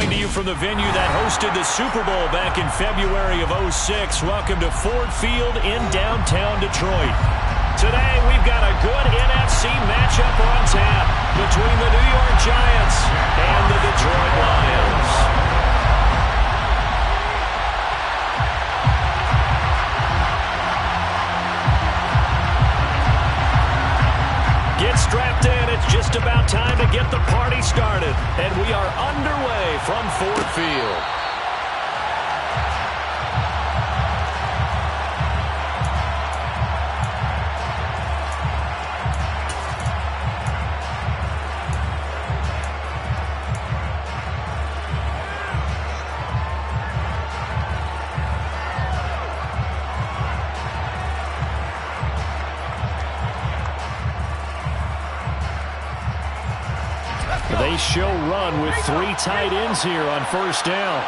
Coming to you from the venue that hosted the Super Bowl back in February of '06. Welcome to Ford Field in downtown Detroit. Today, we've got a good NFC matchup on tap between the New York Giants and the Detroit Lions. Get strapped in. It's just about time to get the party started. And we are underway from Ford Field. They show run with 3 tight ends here on first down.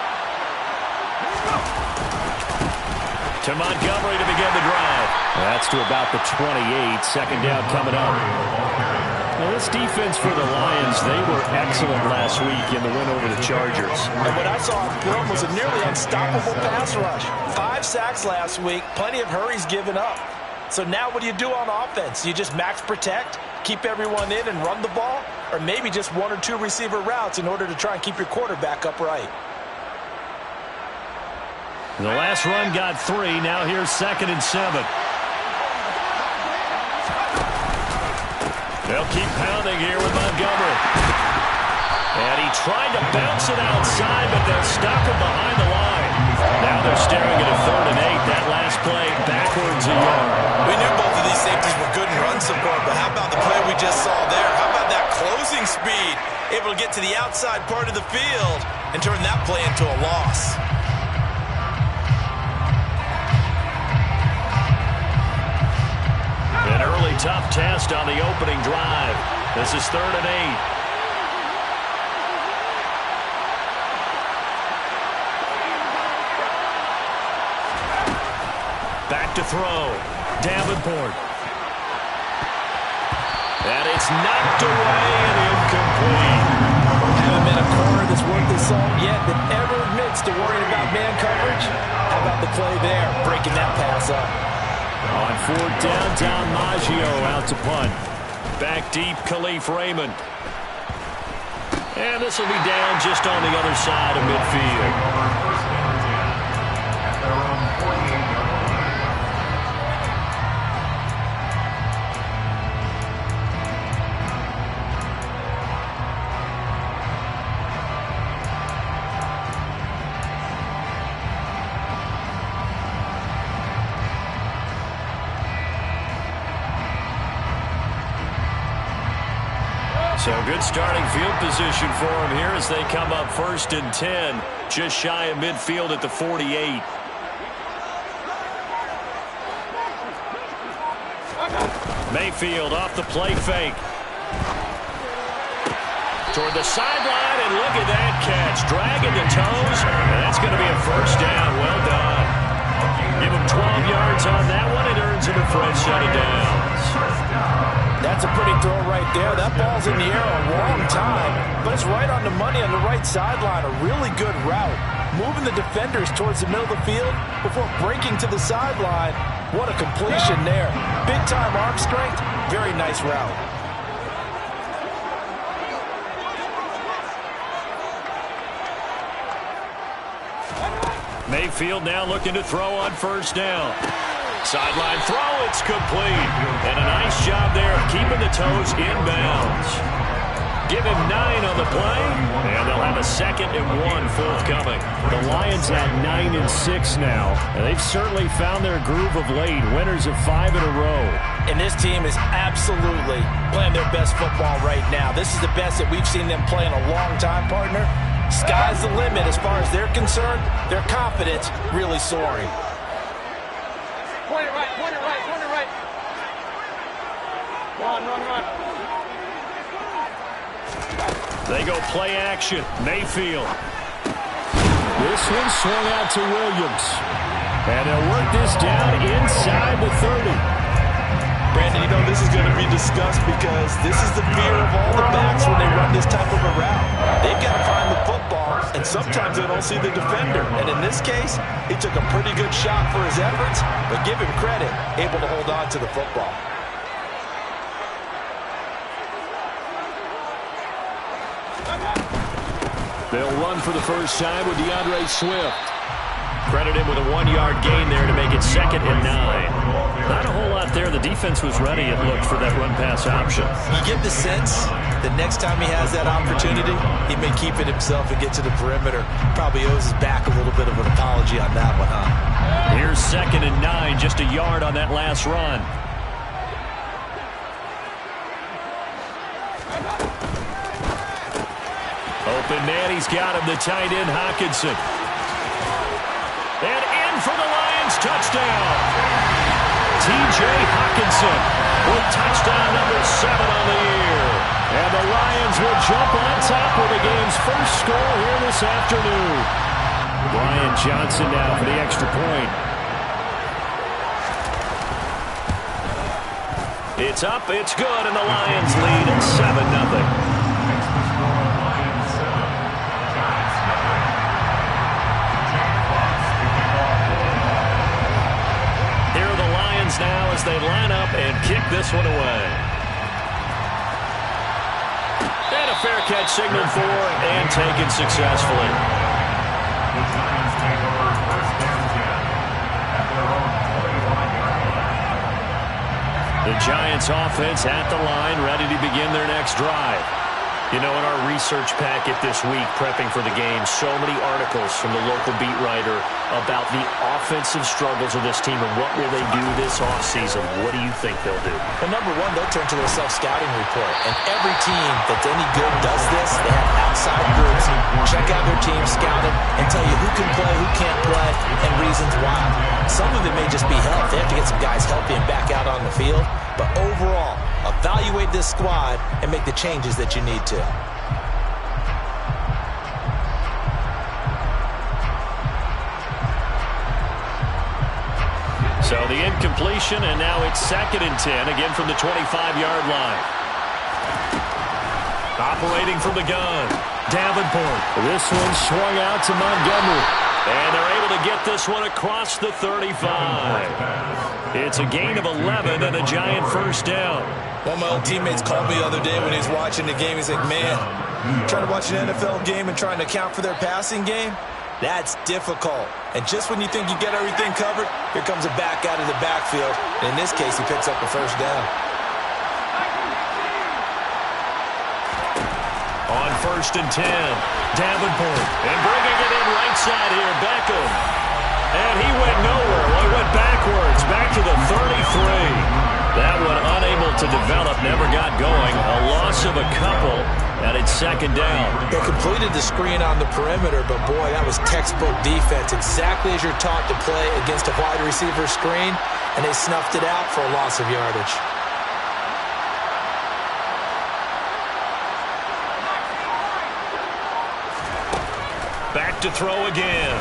To Montgomery to begin the drive. That's to about the 28. Second down coming up. Now this defense for the Lions, they were excellent last week in the win over the Chargers. And what I saw on film was a nearly unstoppable pass rush. 5 sacks last week, plenty of hurries given up. So now what do you do on offense? You just max protect, keep everyone in and run the ball, or maybe just 1 or 2 receiver routes in order to try and keep your quarterback upright. The last run got 3. Now here's 2nd and 7. They'll keep pounding here with Montgomery. And he tried to bounce it outside, but they'll stop him behind the line. Now they're staring at a 3rd and 8. That last play backwards a yard. We knew both of these safeties were good in run support, but how about the play we just saw there? How about that closing speed? Able to get to the outside part of the field and turn that play into a loss. An early tough test on the opening drive. This is 3rd and 8. Back to throw. Davenport. And it's knocked away and incomplete. Haven't been a corner that's worth his salt yet that ever admits to worrying about man coverage. How about the play there, breaking that pass up? On 4th down, Don Maggio out to punt. Back deep, Khalif Raymond. And this will be down just on the other side of midfield. So good starting field position for them here as they come up 1st and 10, just shy of midfield at the 48. Mayfield off the play fake. Toward the sideline, and look at that catch. Dragging the toes, and that's going to be a 1st down. Well done. Give him 12 yards on that one. It earns him a fresh set of downs. That's a pretty throw right there. That ball's in the air a long time, but it's right on the money on the right sideline. A really good route. Moving the defenders towards the middle of the field before breaking to the sideline. What a completion there. Big-time arm strength. Very nice route. Mayfield now looking to throw on 1st down. Sideline throw, it's complete. And a nice job there of keeping the toes inbounds. Give him 9 on the play, and they'll have a 2nd and 1 forthcoming. The Lions at 9 and 6 now. And they've certainly found their groove of late. Winners of 5 in a row. And this team is absolutely playing their best football right now. This is the best that we've seen them play in a long time, partner. Sky's the limit as far as they're concerned. Their confidence really soaring. Point it right, point it right, point it right. Run. They go play action. Mayfield. This one swung out to Williams. And they'll work this down inside the 30. Brandon, you know this is going to be discussed because this is the fear of all the backs when they run this type of a route. They've got to find the football and sometimes they don't see the defender. And in this case, he took a pretty good shot for his efforts, but give him credit, able to hold on to the football. They'll run for the first time with DeAndre Swift. Credit him with a 1-yard gain there to make it 2nd and 9. Not a whole lot there. The defense was ready, it looked, for that run-pass option. You get the sense that next time he has that opportunity, he may keep it himself and get to the perimeter. Probably owes his back a little bit of an apology on that one, huh? Here's 2nd and 9, just a yard on that last run. Open man, he's got him, the tight end, Hockenson. And in for the Lions, touchdown. T.J. Hockenson with touchdown number 7 on the year. And the Lions will jump on top with the game's first score here this afternoon. Brian Johnson now for the extra point. It's up, it's good, and the Lions lead at 7-0. Now as they line up and kick this one away. And a fair catch signaled for and taken successfully. The Giants offense at the line, ready to begin their next drive. You know, in our research packet this week, prepping for the game, so many articles from the local beat writer about the offensive struggles of this team and what will they do this offseason. What do you think they'll do? Well, number one, they'll turn to their self-scouting report. And every team that's any good does this. They have outside groups, check out their team, scout them, and tell you who can play, who can't play, and reasons why. Some of it may just be health. They have to get some guys healthy and back out on the field. But overall, evaluate this squad and make the changes that you need to. So the incompletion, and now it's 2nd and 10, again from the 25-yard line. Operating from the gun, Davenport. This one swung out to Montgomery. And they're able to get this one across the 35. It's a gain of 11 and a Giant first down. One of my old teammates called me the other day when he was watching the game. He's like, man, trying to watch an NFL game and trying to account for their passing game? That's difficult. And just when you think you get everything covered, here comes a back out of the backfield. And in this case, he picks up a first down. On 1st and 10, Davenport. And bringing it in right side here, Beckham. And he went nowhere. Well, he went backwards, back to the 33. That one unable to develop, never got going. A loss of a couple, and it's 2nd down. They completed the screen on the perimeter, but boy, that was textbook defense. Exactly as you're taught to play against a wide receiver screen, and they snuffed it out for a loss of yardage. Back to throw again.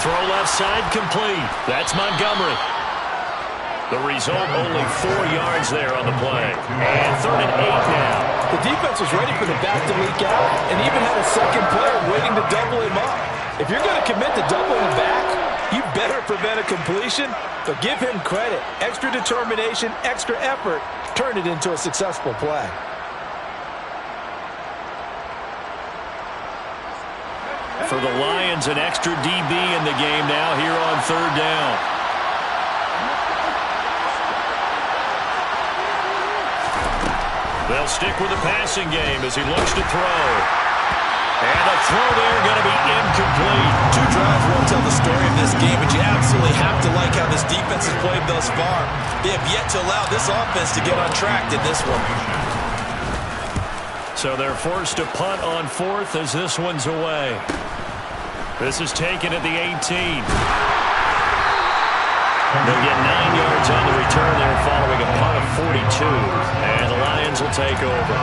Throw left side complete. That's Montgomery. The result, only 4 yards there on the play. And 3rd and 8 now. The defense was ready for the back to leak out and even had a second player waiting to double him up. If you're going to commit to doubling the back, you better prevent a completion, but give him credit. Extra determination, extra effort, turn it into a successful play. For the Lions, an extra DB in the game now here on 3rd down. They'll stick with the passing game as he looks to throw. And a throw there going to be incomplete. 2 drives won't tell the story of this game, but you absolutely have to like how this defense has played thus far. They have yet to allow this offense to get on track in this one. So they're forced to punt on 4th as this one's away. This is taken at the 18. They'll get 9 yards on the return there following a punt of 42. And the Lions will take over.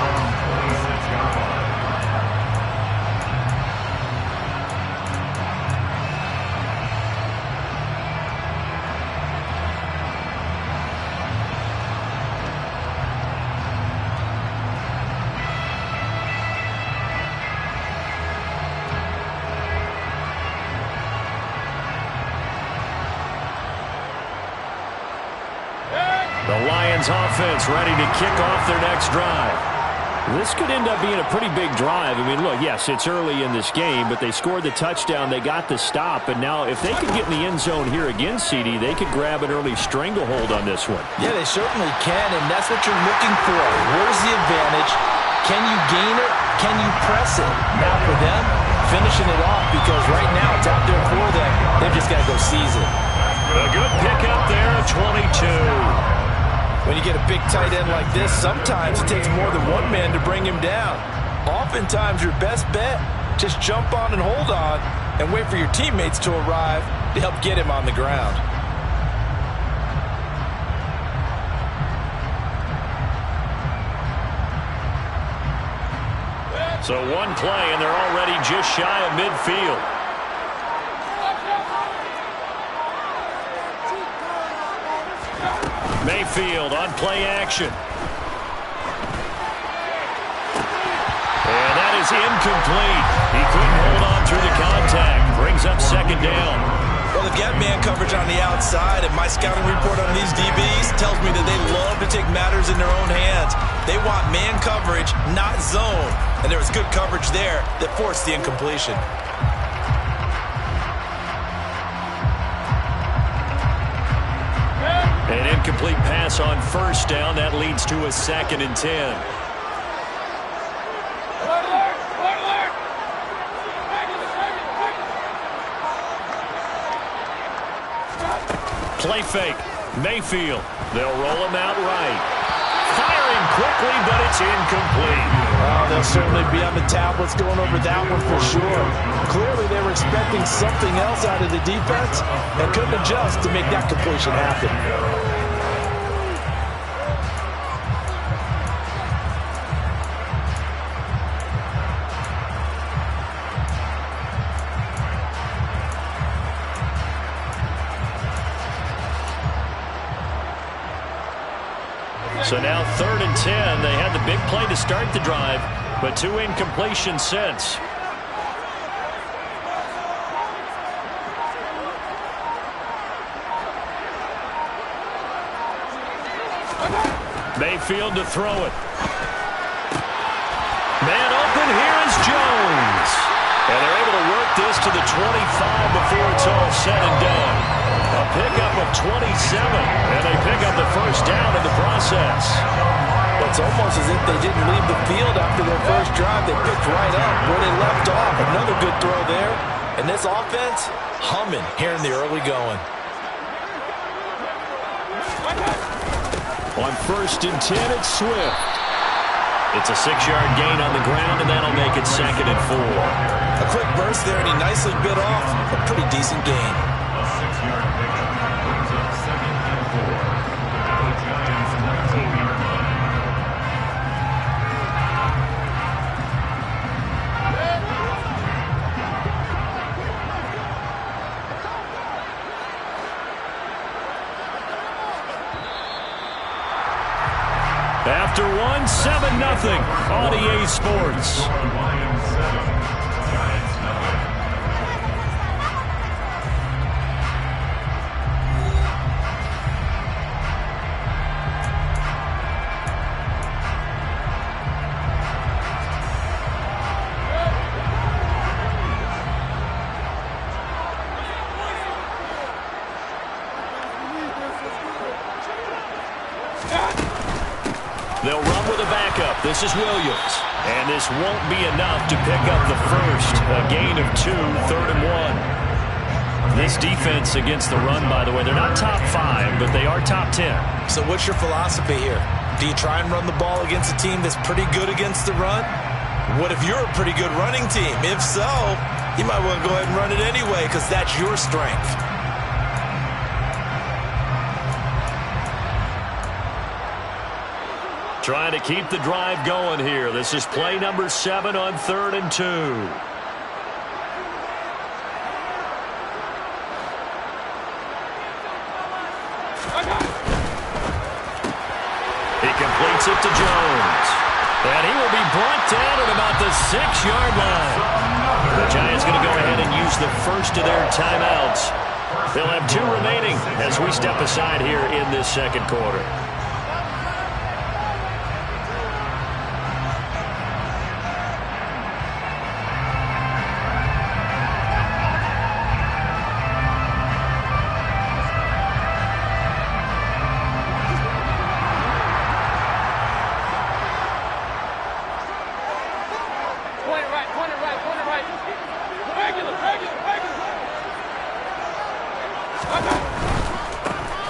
The Lions offense ready to kick off their next drive. This could end up being a pretty big drive. I mean, look, yes, it's early in this game, but they scored the touchdown. They got the stop. And now if they could get in the end zone here again, CD, they could grab an early stranglehold on this one. Yeah, they certainly can, and that's what you're looking for. Where's the advantage? Can you gain it? Can you press it? Now for them, finishing it off, because right now it's out there for them. They've just got to go seize it. A good pickup there at 22. When you get a big tight end like this, sometimes it takes more than one man to bring him down. Oftentimes, your best bet, just jump on and hold on and wait for your teammates to arrive to help get him on the ground. So one play, and they're already just shy of midfield. Mayfield on play action. And that is incomplete. He couldn't hold on through the contact. Brings up second down. Well, they've got man coverage on the outside, and my scouting report on these DBs tells me that they love to take matters in their own hands. They want man coverage, not zone. And there was good coverage there that forced the incompletion. An incomplete pass on first down. That leads to a 2nd and 10. Play fake. Mayfield. They'll roll him out right. Firing quickly, but it's incomplete. Oh, they'll certainly be on the tablets going over that one for sure. Clearly, they were expecting something else out of the defense and couldn't adjust to make that completion happen. So now 3rd and 10. They had the big play to start the drive, but 2 incompletions since. Mayfield to throw it. Man open, here is Jones. And they're able to work this to the 25 before it's all said and done. A pickup of 27, and they pick up the first down in the process. It's almost as if they didn't leave the field after their first drive. They picked right up where they left off. Another good throw there. And this offense, humming here in the early going. On 1st and 10, it's Swift. It's a 6-yard gain on the ground, and that'll make it 2nd and 4. A quick burst there, and he nicely bit off a pretty decent gain. After one, 7-0 on EA Sports. They'll run with a backup. This is Williams. And this won't be enough to pick up the first. A gain of 2, 3rd and 1. This defense against the run, by the way, they're not top 5, but they are top 10. So what's your philosophy here? Do you try and run the ball against a team that's pretty good against the run? What if you're a pretty good running team? If so, you might want to go ahead and run it anyway because that's your strength. Trying to keep the drive going here. This is play number 7 on 3rd and 2. He completes it to Jones. And he will be brought down at about the 6-yard line. The Giants going to go ahead and use the first of their timeouts. They'll have 2 remaining as we step aside here in this second quarter.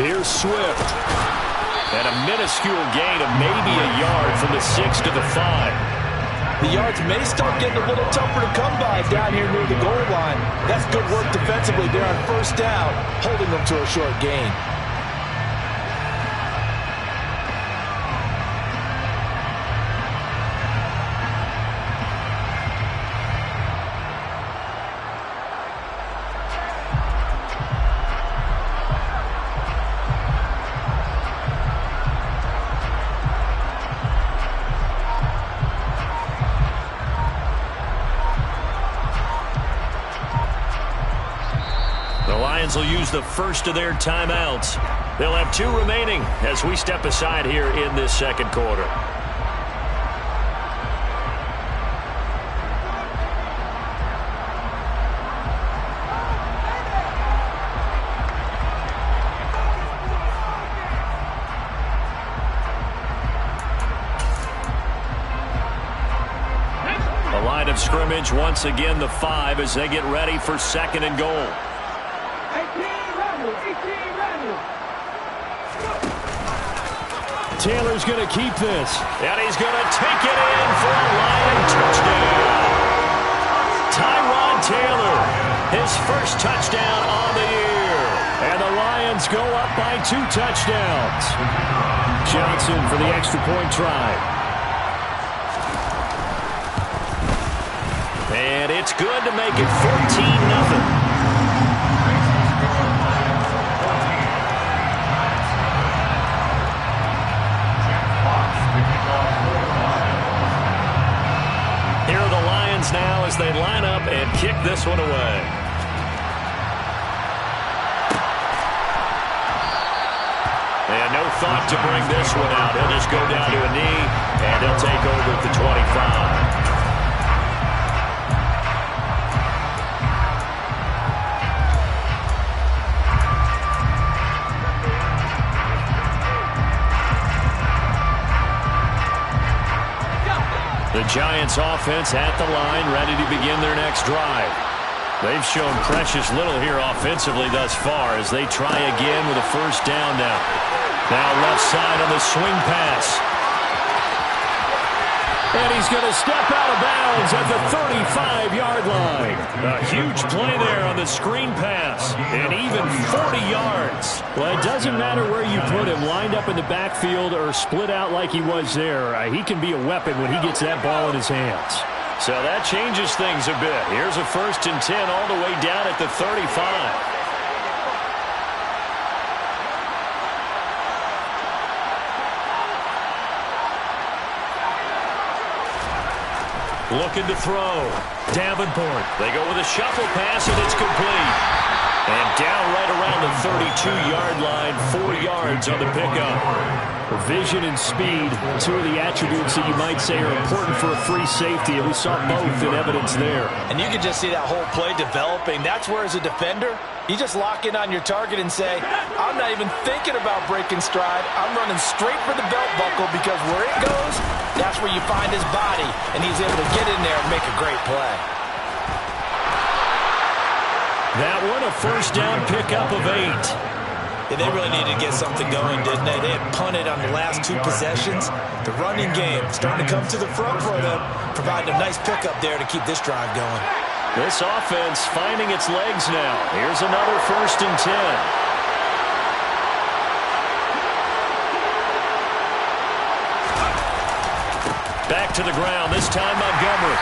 Here's Swift. And a minuscule gain of maybe a yard from the 6 to the 5. The yards may start getting a little tougher to come by down here near the goal line. That's good work defensively there on first down, holding them to a short gain. Will use the first of their timeouts. They'll have 2 remaining as we step aside here in this second quarter. The line of scrimmage once again the 5 as they get ready for second and goal. Taylor's going to keep this. And he's going to take it in for a Lion touchdown. Tyrod Taylor, his first touchdown on the year. And the Lions go up by 2 touchdowns. Johnson for the extra point try. And it's good to make it 14-0. Now as they line up and kick this one away. They had no thought to bring this one out. He'll just go down to a knee, and he'll take over at the 25. The Giants offense at the line, ready to begin their next drive. They've shown precious little here offensively thus far as they try again with a first down now. Now left side on the swing pass. And he's going to step out of bounds at the 35-yard line. A huge play there on the screen pass. And even 40 yards. Well, it doesn't matter where you put him, lined up in the backfield or split out like he was there. He can be a weapon when he gets that ball in his hands. So that changes things a bit. Here's a 1st and 10 all the way down at the 35. Looking to throw. Davenport. They go with a shuffle pass, and it's complete. And down right around the 32-yard line, 4 yards on the pickup. Vision and speed, 2 of the attributes that you might say are important for a free safety, and we saw both in evidence there. And you can just see that whole play developing. That's where, as a defender, you just lock in on your target and say, I'm not even thinking about breaking stride. I'm running straight for the belt buckle because where it goes, that's where you find his body, and he's able to get in there and make a great play. That one, a first down pickup of 8. Yeah, they really needed to get something going, didn't they? They had punted on the last 2 possessions. The running game starting to come to the front for them, providing a nice pickup there to keep this drive going. This offense finding its legs now. Here's another 1st and 10. Back to the ground, this time Montgomery.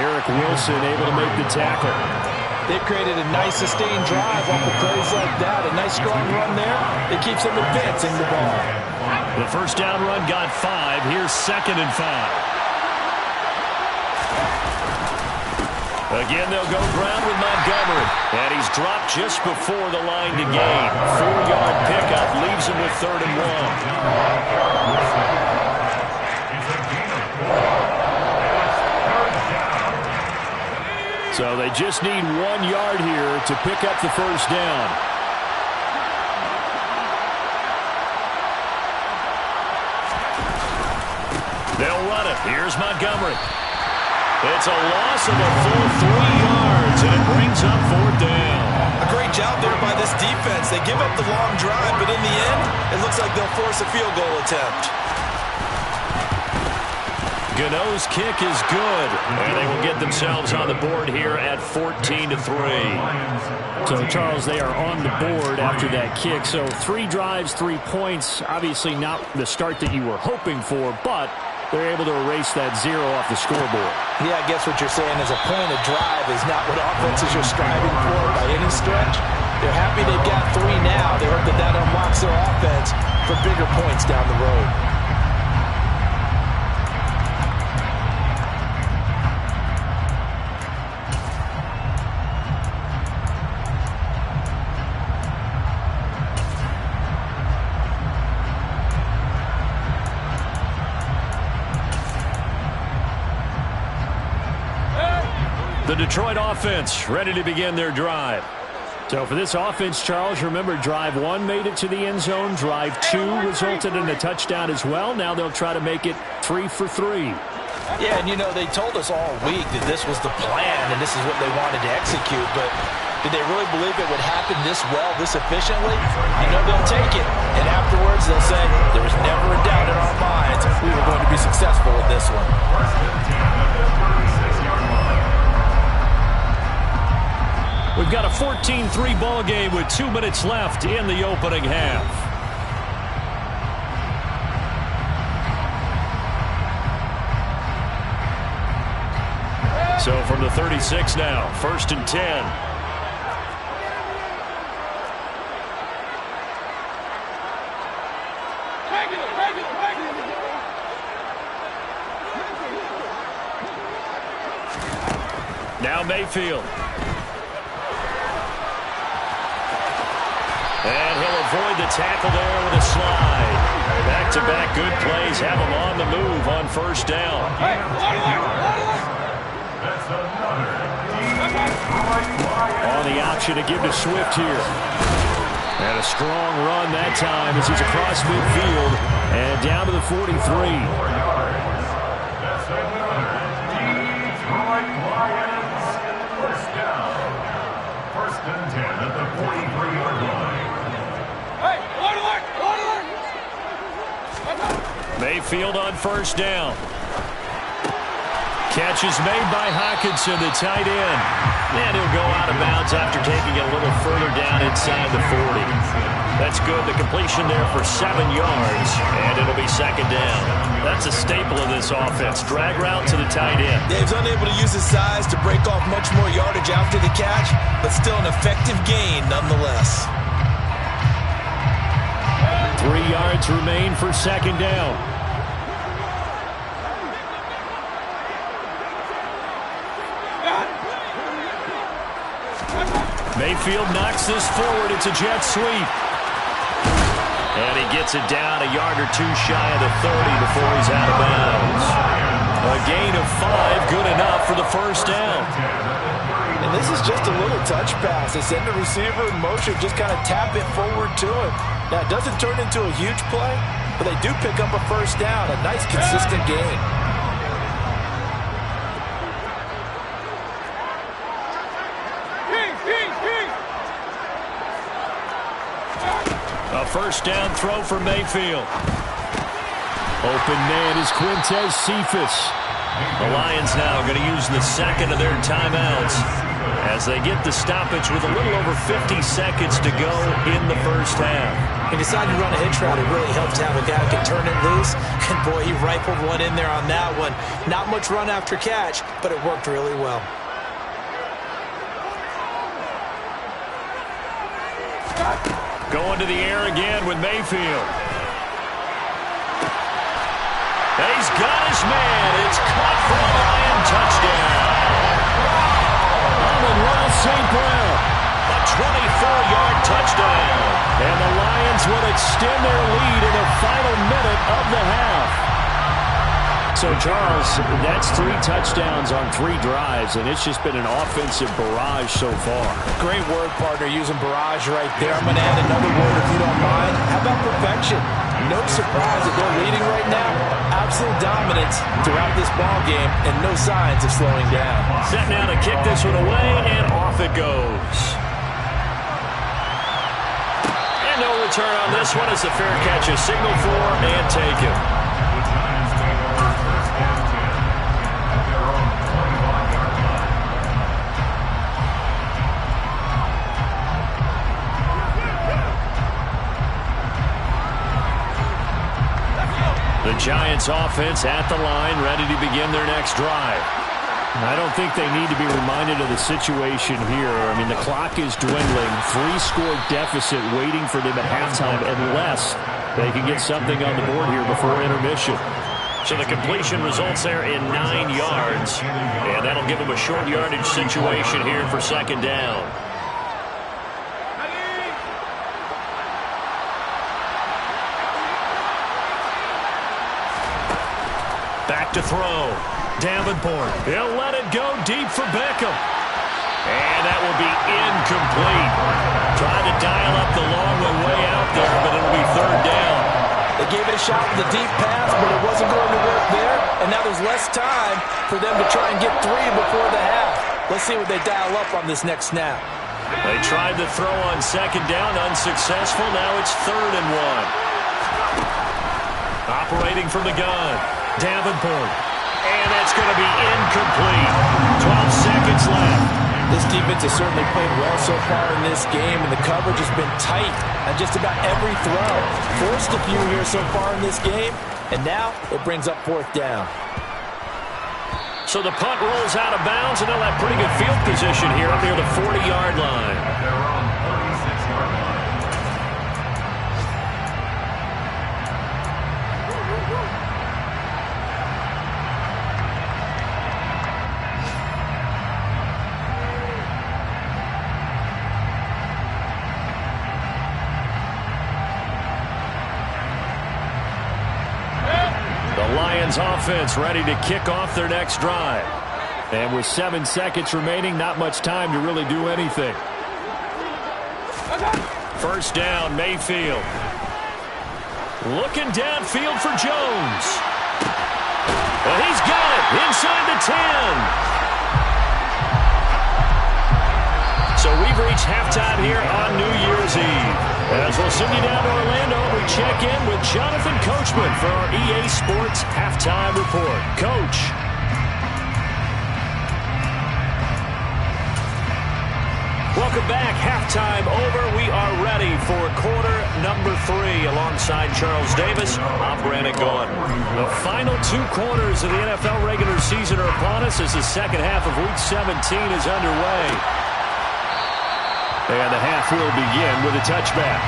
Eric Wilson able to make the tackle. They've created a nice sustained drive off of plays like that. A nice strong run there. It keeps them advancing the ball. The first down run got 5. Here's 2nd and 5. Again, they'll go ground with Montgomery. And he's dropped just before the line to gain. 4-yard pickup leaves him with 3rd and 1. So they just need 1 yard here to pick up the first down. They'll run it. Here's Montgomery. It's a loss of a full 3 yards, and it brings up 4th down. I A great job there by this defense. They give up the long drive, but in the end, it looks like they'll force a field goal attempt. Gano's kick is good, and they will get themselves on the board here at 14-3. So, Charles, they are on the board after that kick. So 3 drives, 3 points. Obviously not the start that you were hoping for, but they're able to erase that 0 off the scoreboard. Yeah, I guess what you're saying is a point of drive is not what offenses are striving for by any stretch. They're happy they've got 3 now. They hope that that unlocks their offense for bigger points down the road. The Detroit offense ready to begin their drive. So for this offense, Charles, remember drive 1 made it to the end zone. Drive 2 resulted in a touchdown as well. Now they'll try to make it 3 for 3. Yeah, and you know, they told us all week that this was the plan and this is what they wanted to execute, but did they really believe it would happen this well, this efficiently? You know they'll take it, and afterwards they'll say, there was never a doubt in our minds we were going to be successful with this one. We've got a 14-3 ball game with 2 minutes left in the opening half. So from the 36 now, 1st and 10. Now Mayfield. And he'll avoid the tackle there with a slide. Back-to-back good plays have him on the move on 1st down. On the option to give to Swift here. And a strong run that time as he's across midfield and down to the 43. Mayfield on 1st down. Catch is made by Hockenson, the tight end. And he'll go out of bounds after taking it a little further down inside the 40. That's good. The completion there for 7 yards, and it'll be 2nd down. That's a staple of this offense. Drag route to the tight end. Dave's unable to use his size to break off much more yardage after the catch, but still an effective gain nonetheless. 3 yards remain for 2nd down. Mayfield knocks this forward. It's a jet sweep. And he gets it down a yard or 2 shy of the 30 before he's out of bounds. A gain of 5, good enough for the 1st down. And this is just a little touch pass. They send the receiver in motion, just kind of tap it forward to him. Now, it doesn't turn into a huge play, but they do pick up a 1st down. A nice, consistent gain. A 1st down throw for Mayfield. Open man is Quintez Cephas. The Lions now going to use the 2nd of their timeouts as they get the stoppage with a little over 50 seconds to go in the 1st half. He decided to run a hitch route. It really helped to have a guy who can turn it loose. And, boy, he rifled one in there on that one. Not much run after catch, but it worked really well. Going to the air again with Mayfield. And he's got his man. It's caught for a Lion touchdown. Amon-Ra St. Brown. A 24-yard touchdown. And the Lions will extend their lead in the final minute of the half. So, Charles, that's 3 touchdowns on 3 drives, and it's just been an offensive barrage so far. Great word, partner, using barrage right there. I'm going to add another word if you don't mind. How about perfection? No surprise that they're leading right now. Absolute dominance throughout this ball game and no signs of slowing down. Set now to kick this one away, and off it goes. return on this one as the fair catch is signaled for and taken. The Giants offense at the line, ready to begin their next drive. I don't think they need to be reminded of the situation here. I mean, the clock is dwindling. 3-score deficit waiting for them at halftime unless they can get something on the board here before intermission. So the completion results there in 9 yards. And that'll give them a short yardage situation here for second down. Back to throw. Davenport. He'll let it go deep for Beckham. And that will be incomplete. Tried to dial up the long one way out there, but it'll be third down. They gave it a shot with the deep pass, but it wasn't going to work there. And now there's less time for them to try and get 3 before the half. Let's see what they dial up on this next snap. They tried to throw on second down, unsuccessful. Now it's 3rd and 1. Operating from the gun. Davenport. And that's going to be incomplete. 12 seconds left. This defense has certainly played well so far in this game, and the coverage has been tight on just about every throw. Forced a few here so far in this game, and now it brings up 4th down. So the punt rolls out of bounds, and they'll have pretty good field position here up near the 40-yard line. Offense ready to kick off their next drive. And with 7 seconds remaining, not much time to really do anything. First down, Mayfield. Looking downfield for Jones. Well, he's got it inside the 10. So we've reached halftime here on New Year's Eve. As we'll send you down to Orlando, we check in with Jonathan Coachman for our EA Sports Halftime Report. Coach. Welcome back. Halftime over. We are ready for quarter number 3 alongside Charles Davis. I'm Brandon Gaudin. The final 2 quarters of the NFL regular season are upon us as the second half of Week 17 is underway. And the half will begin with a touchback.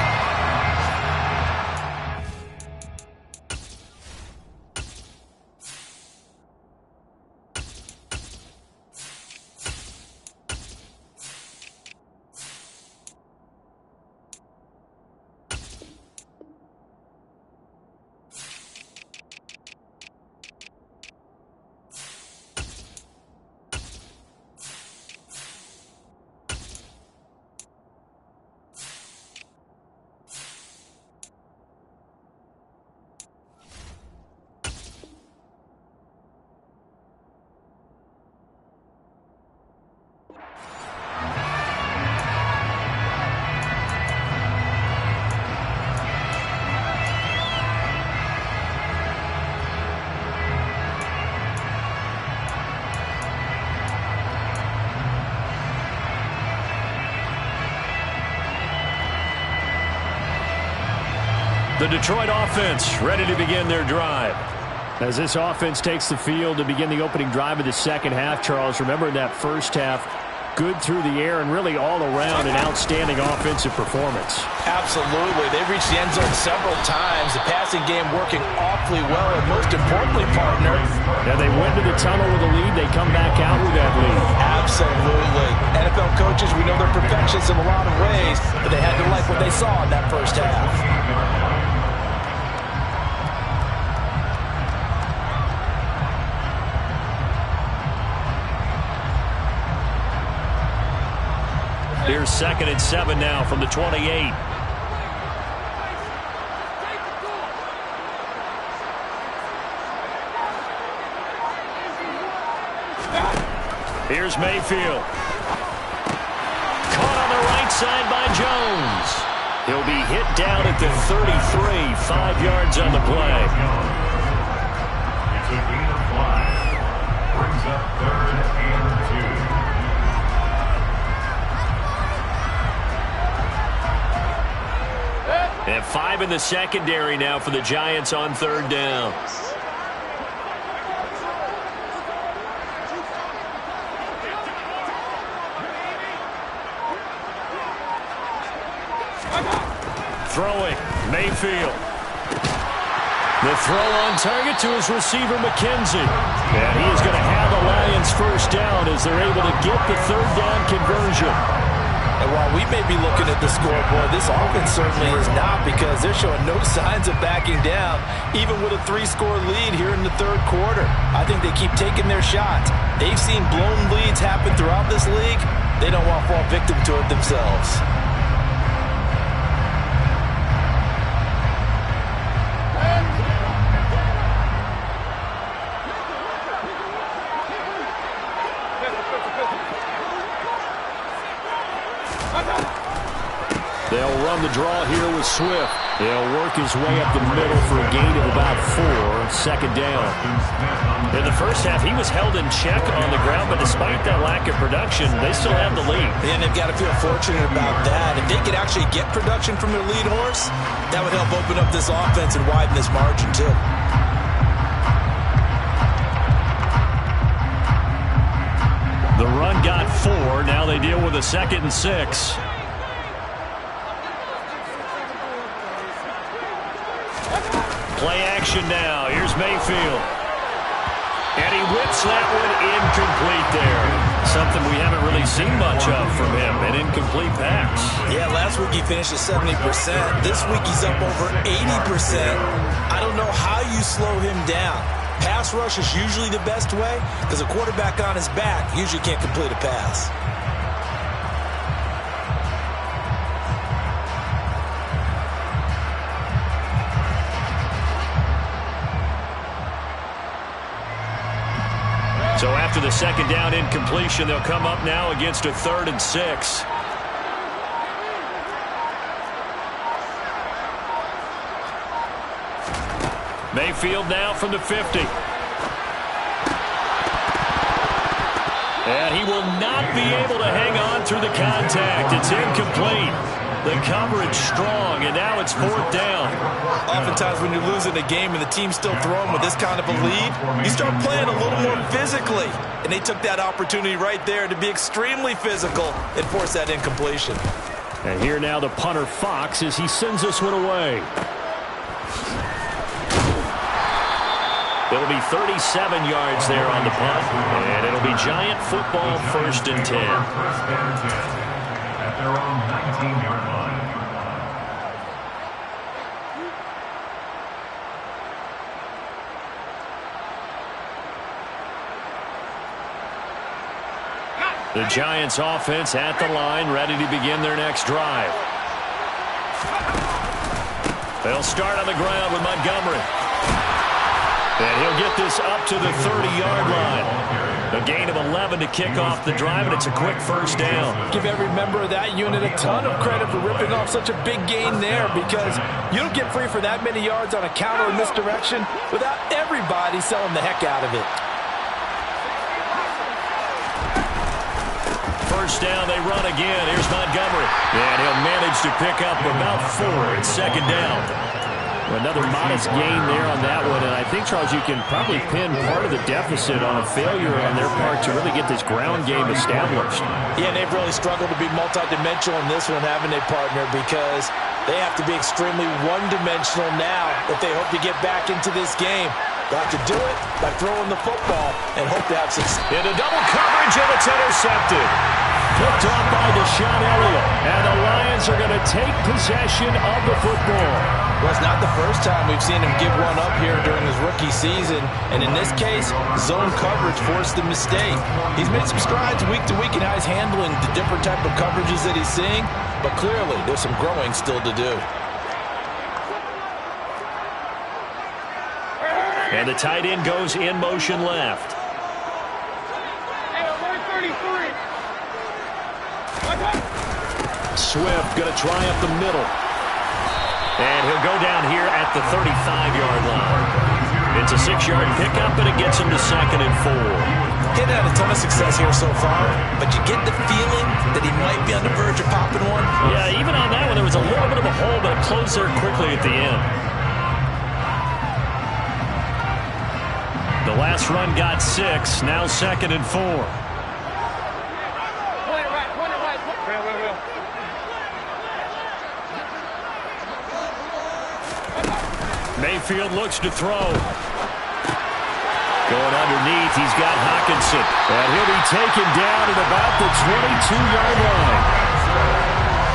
The Detroit offense ready to begin their drive. As this offense takes the field to begin the opening drive of the second half, Charles, remember in that first half, good through the air and really all around an outstanding offensive performance. Absolutely. They've reached the end zone several times. The passing game working awfully well, and most importantly, partner. Yeah, they went to the tunnel with a lead. They come back out with that lead. Absolutely. NFL coaches, we know they're perfectionists in a lot of ways, but they had to like what they saw in that first half. Here's 2nd and 7 now from the 28. Here's Mayfield. Caught on the right side by Jones. He'll be hit down at the 33, 5 yards on the play. It's a gain of 5. Brings up 3rd and 2. And 5 in the secondary now for the Giants on 3rd down. Throwing, Mayfield. The throw on target to his receiver, McKenzie. And he is going to have the Lions first down as they're able to get the 3rd down conversion. And while we may be looking at the scoreboard, this offense certainly is not, because they're showing no signs of backing down, even with a 3-score lead here in the 3rd quarter. I think they keep taking their shots. They've seen blown leads happen throughout this league. They don't want to fall victim to it themselves. They'll run the draw here with Swift. He'll work his way up the middle for a gain of about 4, 2nd down. In the first half, he was held in check on the ground, but despite that lack of production, they still have the lead. And they've got to feel fortunate about that. If they could actually get production from their lead horse, that would help open up this offense and widen this margin too. The run got 4. Now they deal with a 2nd and 6. Play action now. Here's Mayfield. And he whips that one incomplete there. Something we haven't really seen much of from him, an incomplete pass. Yeah, last week he finished at 70%. This week he's up over 80%. I don't know how you slow him down. Pass rush is usually the best way, because a quarterback on his back usually can't complete a pass. So after the 2nd down incompletion, they'll come up now against a 3rd and 6. Mayfield now from the 50. And he will not be able to hang on through the contact. It's incomplete. The coverage strong, and now it's 4th down. Oftentimes when you're losing a game and the team's still throwing with this kind of a lead, you start playing a little more physically. And they took that opportunity right there to be extremely physical and force that incompletion. And here now the punter, Fox, as he sends this one away. It'll be 37 yards there on the punt, and it'll be Giant football, 1st and 10. At their own 19-yard line. The Giants offense at the line, ready to begin their next drive. They'll start on the ground with Montgomery. And he'll get this up to the 30-yard line. A gain of 11 to kick off the drive, and it's a quick 1st down. Give every member of that unit a ton of credit for ripping off such a big gain there, because you don't get free for that many yards on a counter in this direction without everybody selling the heck out of it. 1st down, they run again. Here's Montgomery. And he'll manage to pick up about 4. It's 2nd down. Another modest gain there on that one, and I think, Charles, you can probably pin part of the deficit on a failure on their part to really get this ground game established. Yeah, they've really struggled to be multidimensional in this one, haven't they, partner, because they have to be extremely one-dimensional now if they hope to get back into this game. They'll have to do it by throwing the football and hope to have success. Into double coverage, and it's intercepted. Picked off by Deshaun Elliott, and the Lions are going to take possession of the football. Well, it's not the first time we've seen him give one up here during his rookie season, and in this case, zone coverage forced the mistake. He's made some strides week to week in how he's handling the different type of coverages that he's seeing, but clearly there's some growing still to do. And the tight end goes in motion left. Swift going to try up the middle. And he'll go down here at the 35-yard line. It's a 6-yard pickup, and it gets him to 2nd and 4. He's had a ton of success here so far, but you get the feeling that he might be on the verge of popping one. Yeah, even on that one, there was a little bit of a hole, but it closed there quickly at the end. The last run got 6, now 2nd and 4. Mayfield looks to throw. Going underneath, he's got Hockenson. And he'll be taken down at about the 22-yard line.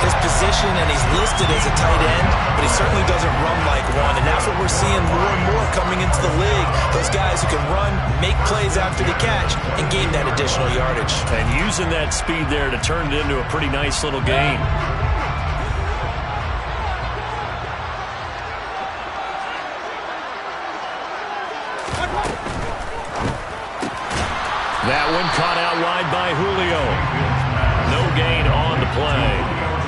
His position, and he's listed as a tight end, but he certainly doesn't run like one. And that's what we're seeing more and more coming into the league. Those guys who can run, make plays after the catch, and gain that additional yardage. And using that speed there to turn it into a pretty nice little game. That one caught out wide by Julio. No gain on the play,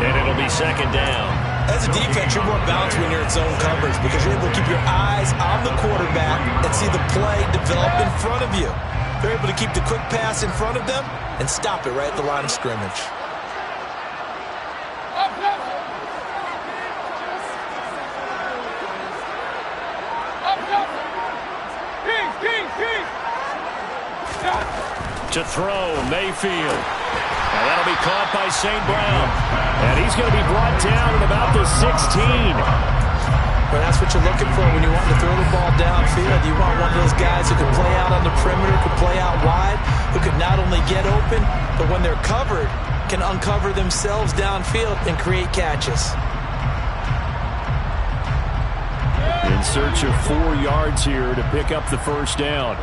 and it'll be 2nd down. As a defense, you're more balanced when you're in zone coverage because you're able to keep your eyes on the quarterback and see the play develop in front of you. They're able to keep the quick pass in front of them and stop it right at the line of scrimmage. To throw, Mayfield. And that'll be caught by St. Brown. And he's going to be brought down at about the 16. Well, that's what you're looking for when you want to throw the ball downfield. You want one of those guys who can play out on the perimeter, can play out wide, who can not only get open, but when they're covered, can uncover themselves downfield and create catches. In search of 4 yards here to pick up the first down.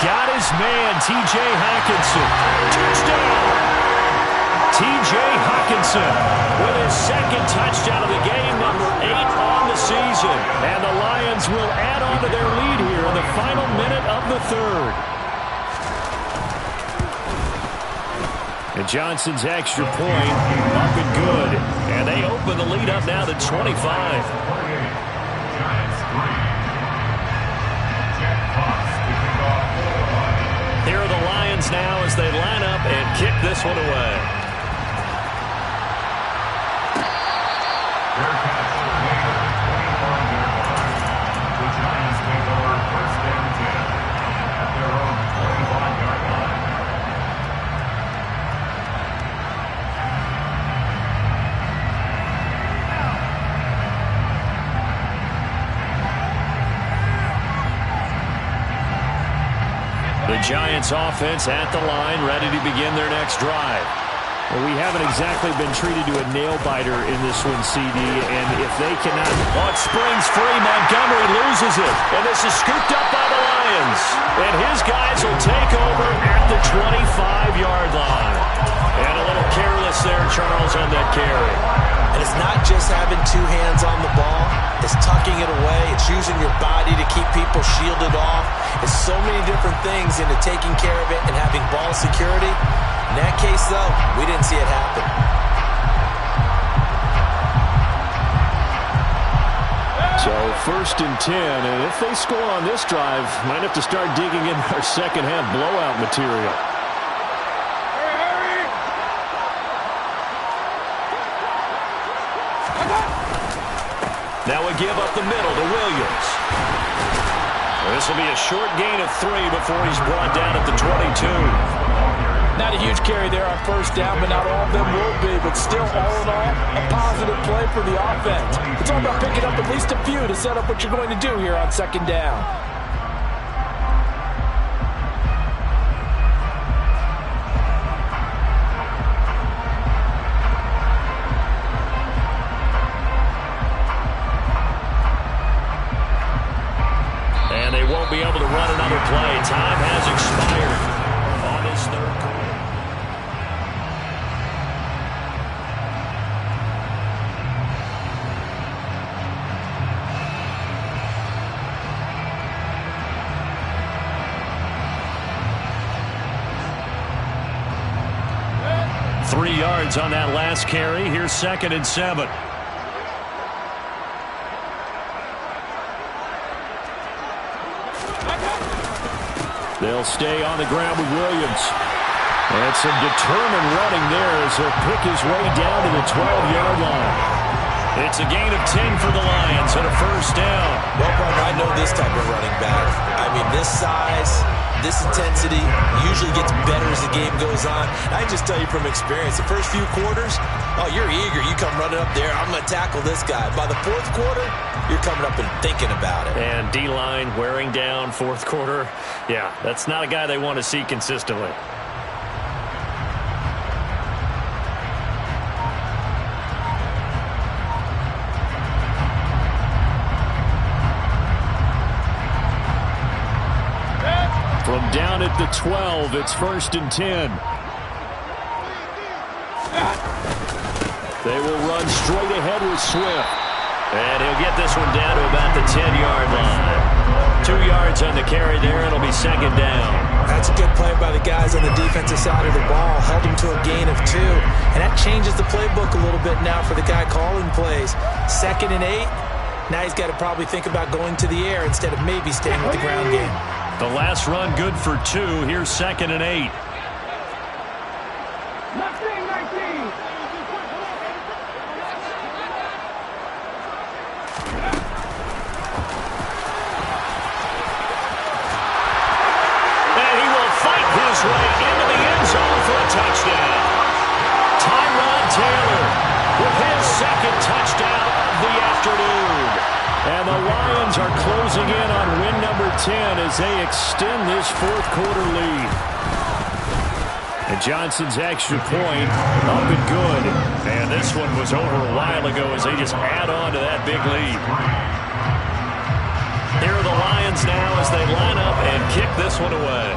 Got his man, T.J. Hockenson. Touchdown! T.J. Hockenson with his 2nd touchdown of the game, number 8 on the season. And the Lions will add on to their lead here in the final minute of the 3rd. And Johnson's extra point up and good. And they open the lead up now to 25. Here are the Lions now as they line up and kick this one away. Their catch made at the 25-yard line. The Giants take over 1st and 10 at their own 25-yard line. The Giants offense at the line, ready to begin their next drive. Well, we haven't exactly been treated to a nail-biter in this one, CD, and if they cannot... Oh, it springs free. Montgomery loses it, and this is scooped up by the Lions. And his guys will take over at the 25-yard line. And a little careless there, Charles, on that carry. And it's not just having 2 hands on the ball. It's tucking it away. It's using your body to keep people shielded off. It's so many different things into taking care of it and having ball security. In that case, though, we didn't see it happen. So 1st and 10, and if they score on this drive, might have to start digging in our second half blowout material. Now we give up the middle to Williams. This will be a short gain of 3 before he's brought down at the 22. Not a huge carry there on 1st down, but not all of them will be. But still, all in all, a positive play for the offense. It's all about picking up at least a few to set up what you're going to do here on 2nd down. And they won't be able to run another play. Time has expired on this 3rd quarter. 3 yards on that last carry. Here's 2nd and 7. They'll stay on the ground with Williams. And some determined running there as he'll pick his way down to the 12-yard line. It's a gain of 10 for the Lions and a first down. Well, partner, I know this type of running back. I mean, this size, this intensity usually gets better as the game goes on. I can just tell you from experience, the first few quarters, oh, you're eager. You come running up there, I'm going to tackle this guy. By the fourth quarter, you're coming up and thinking about it. And D-line wearing down fourth quarter. Yeah, that's not a guy they want to see consistently. From down at the 12, it's 1st and 10. They will run straight ahead with Swift. And he'll get this one down to about the 10-yard line. 2 yards on the carry there. It'll be 2nd down. That's a good play by the guys on the defensive side of the ball. Held him to a gain of 2. And that changes the playbook a little bit now for the guy calling plays. 2nd and 8. Now he's got to probably think about going to the air instead of maybe staying with the ground game. The last run good for 2. Here's 2nd and 8. And he will fight his way into the end zone for a touchdown. Tyrod Taylor with his 2nd touchdown of the afternoon. And the Lions are closing in on win number 10 as they extend this fourth quarter lead. And Johnson's extra point up and good. And this one was over a while ago as they just add on to that big lead. Here are the Lions now as they line up and kick this one away.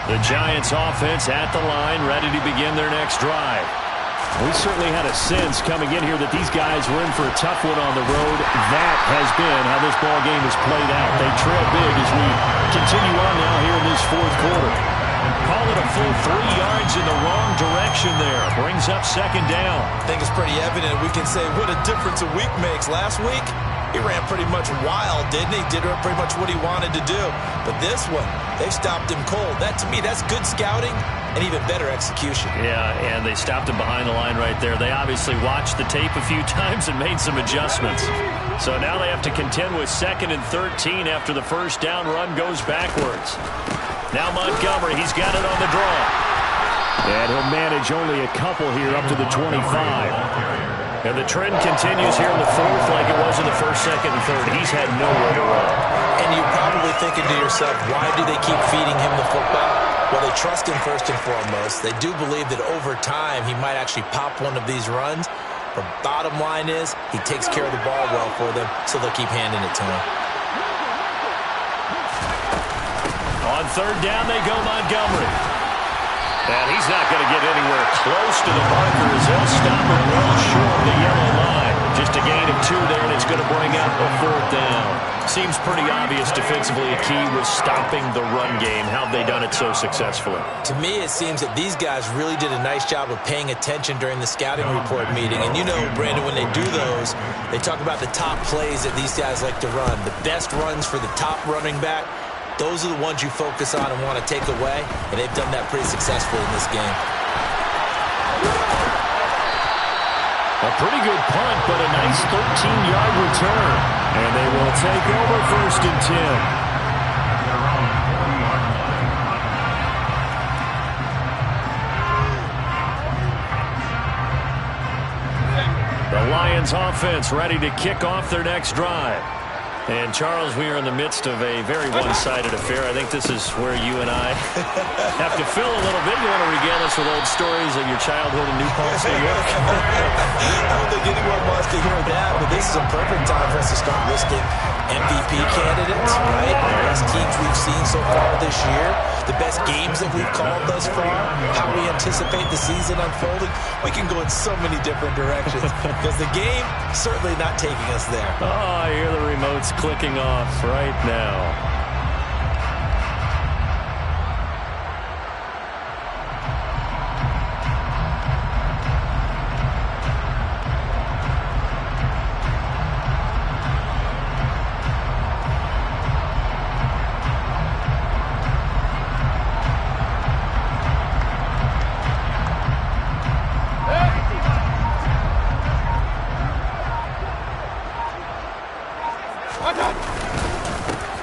The Giants offense at the line, ready to begin their next drive. We certainly had a sense coming in here that these guys were in for a tough one on the road. That has been how this ball game has played out. They trail big as we continue on now here in this fourth quarter. Call it a full 3 yards in the wrong direction there. Brings up 2nd down. I think it's pretty evident. We can say what a difference a week makes. Last week, he ran pretty much wild, didn't he? Did pretty much what he wanted to do. But this one, they stopped him cold. That, to me, that's good scouting and even better execution. Yeah, and they stopped him behind the line right there. They obviously watched the tape a few times and made some adjustments. So now they have to contend with 2nd and 13 after the first down run goes backwards. Now Montgomery, he's got it on the draw. And he'll manage only a couple here up to the 25. And the trend continues here in the fourth like it was in the first, second, and third. He's had nowhere to run. And you're probably thinking to yourself, why do they keep feeding him the football? Well, they trust him first and foremost. They do believe that over time he might actually pop one of these runs. But bottom line is he takes care of the ball well for them, so they'll keep handing it to him. On 3rd down, they go Montgomery. And he's not going to get anywhere close to the marker as they'll stop him well short of the yellow line. Just a gain of 2 there, and it's going to bring up a 4th down. Seems pretty obvious defensively a key was stopping the run game. How have they done it so successfully? To me, it seems that these guys really did a nice job of paying attention during the scouting report meeting. And you know, Brandon, when they do those, they talk about the top plays that these guys like to run. The best runs for the top running back. Those are the ones you focus on and want to take away, and they've done that pretty successfully in this game. A pretty good punt, but a nice 13-yard return. And they will take over 1st and 10. The Lions offense ready to kick off their next drive. And, Charles, we are in the midst of a very one-sided affair. I think this is where you and I have to fill a little bit. You want to regale us with old stories of your childhood in New Paltz, New York? I don't think anyone wants to hear that, but this is a perfect time for us to start listing MVP candidates, right? The best teams we've seen so far this year, the best games that we've called thus far, how we anticipate the season unfolding. We can go in so many different directions because the game certainly not taking us there. Oh, I hear the remotes clicking off right now.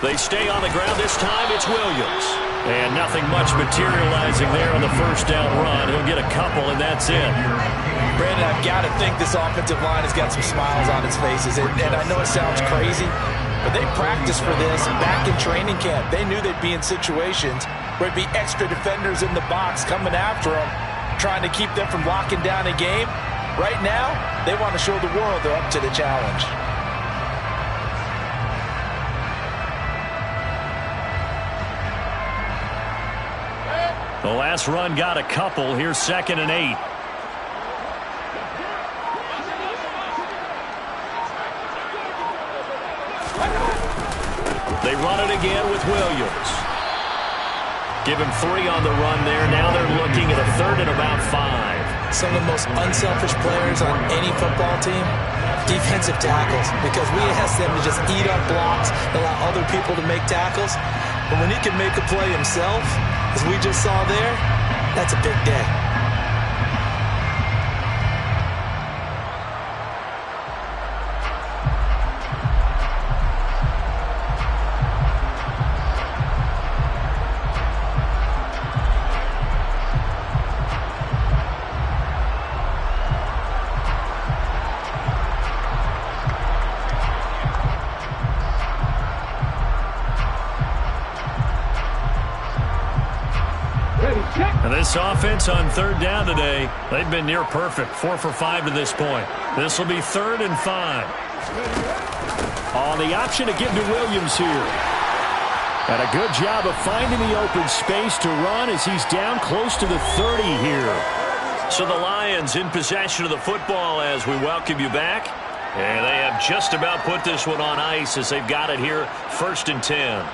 They stay on the ground. This time it's Williams. And nothing much materializing there on the first down run. He'll get a couple, and that's it. Brandon, I've got to think this offensive line has got some smiles on its faces. And I know it sounds crazy, but they practiced for this back in training camp. They knew they'd be in situations where it'd be extra defenders in the box coming after them, trying to keep them from locking down a game. Right now, they want to show the world they're up to the challenge. The last run got a couple. Here's 2nd and 8. They run it again with Williams. Give him 3 on the run there. Now they're looking at a 3rd and about 5. Some of the most unselfish players on any football team, defensive tackles, because we ask them to just eat up blocks, allow other people to make tackles. But when he can make a play himself, as we just saw there, that's a big day. And this offense on 3rd down today, they've been near perfect. 4 for 5 to this point. This will be 3rd and 5. On the option to give to Williams here. And a good job of finding the open space to run as he's down close to the 30 here. So the Lions in possession of the football as we welcome you back. And they have just about put this one on ice as they've got it here, 1st and 10.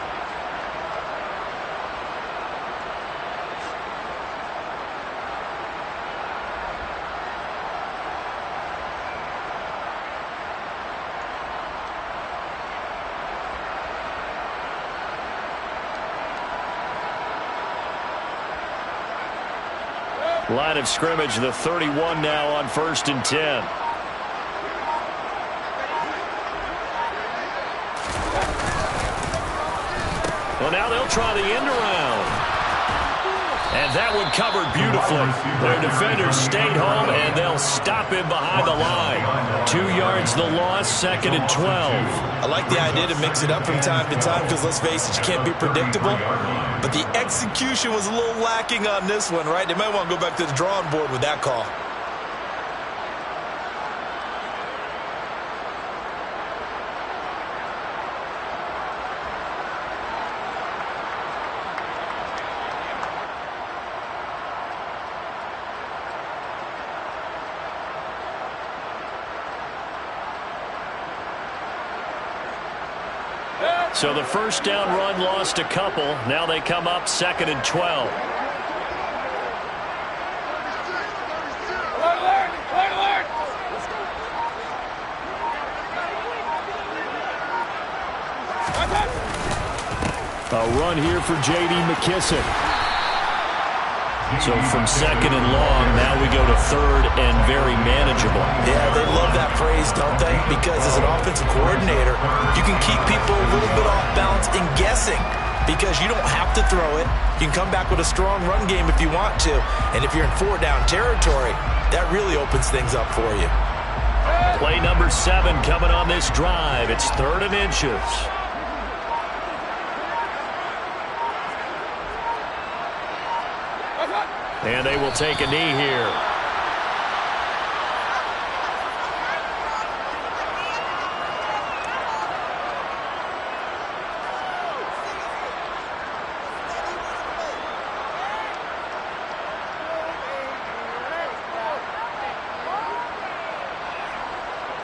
Line of scrimmage, the 31 now on 1st and 10. Well, now they'll try the end around. And that one covered beautifully. Their defenders stayed home, and they'll stop him behind the line. 2 yards the loss, 2nd and 12. I like the idea to mix it up from time to time because, let's face it, you can't be predictable. But the execution was a little lacking on this one, right? They might want to go back to the drawing board with that call. So the first down run lost a couple. Now they come up 2nd and 12. A run here for J.D. McKissic. So from 2nd and long, now we go to 3rd and very manageable. Yeah, they love that phrase, don't they? Because as an offensive coordinator, you can keep people a little bit off balance and guessing because you don't have to throw it. You can come back with a strong run game if you want to. And if you're in 4-down territory, that really opens things up for you. Play number 7 coming on this drive. It's 3rd and inches. And they will take a knee here.